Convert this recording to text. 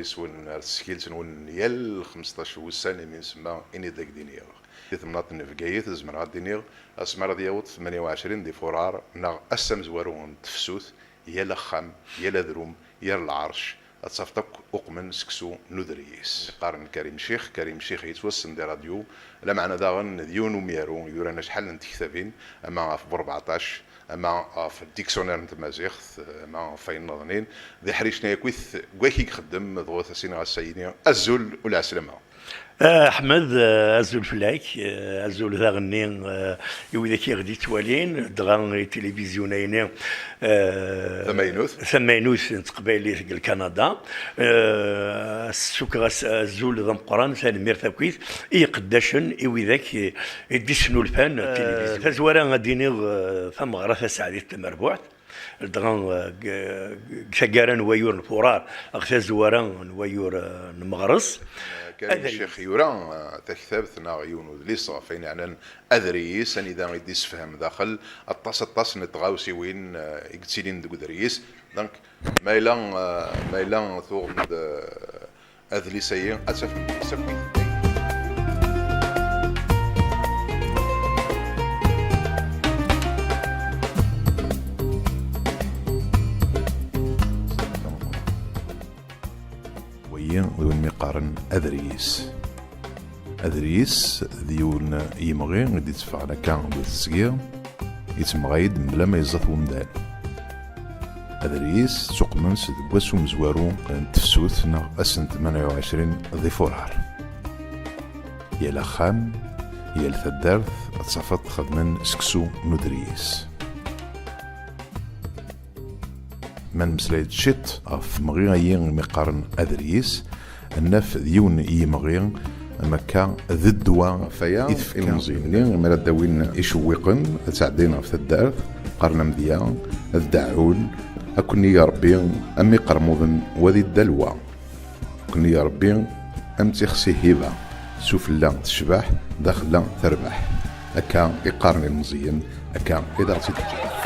ديس ون سكيلت ون يال 15 وسنه من سما اني داك دينيغ ثمناط نفقايت زمرا دينيغ اسمر دياوت 28 دي فورار نا اسم زوارون تفسوت يا لخام يا لذروم يا العرش اتصفتك اقمن سكسو نذريس قارن كريم شيخ يتوسم دي راديو لا معنى داغن ديون وميارو يورانا شحال من كتابين اما في 14 اما في الديكسيونير نتا مازيغ اما فاين نظنين ذي حريشنا يكويث كواكي يخدم ضغوث سينا السيدين الزول والعسلمه احمد ازول فلاك ازول ذا غنين يوذا كي غدي توالين دغان تلفزيونين ثمانوث تقبايلي في كندا السكر ازول ذا مقران ثاني مير ثاكويث اي قداشن يوذاك يديسنو الفن التلفزيون تزوارا غاديني ثم غرفه سعديه المربوع دغان كاكاران ويور الفورار اغتا زوارا ويور المغرس كريم الشيخ يورا تكتبتنا عيون ليصا فين يعني اذريس ان اذا يديس فهم داخل الطاس نتغاوسي وين يقتلين دو دريس دونك مايلان ثوغ اذليسيه اسف وين ميقارن أذريس ديون يمغي غادي يتفعل كان بالتسقير يتمغايد بلا ما يزط ومدان أذريس سوق منس دكواسو مزوارو تفسوت نا أسن 28 ذي فورار يا لخام يا الثدارث تصفت خدمن سكسو ندريس من مسلايد شيت في مغيين مقارن أذريس النف ديون يمغين مكا ذدوا فيا المزينين مالا داوين يشوقن تعدينا في الدار قرنا مديان الدعون أكوني يا ربي أمي قرموضن وذي الدلوى أكوني يا ربي أم تخسي هبة سفلا تشبح داخلا تربح أكا يقارن المزين أكا إذا تتجاه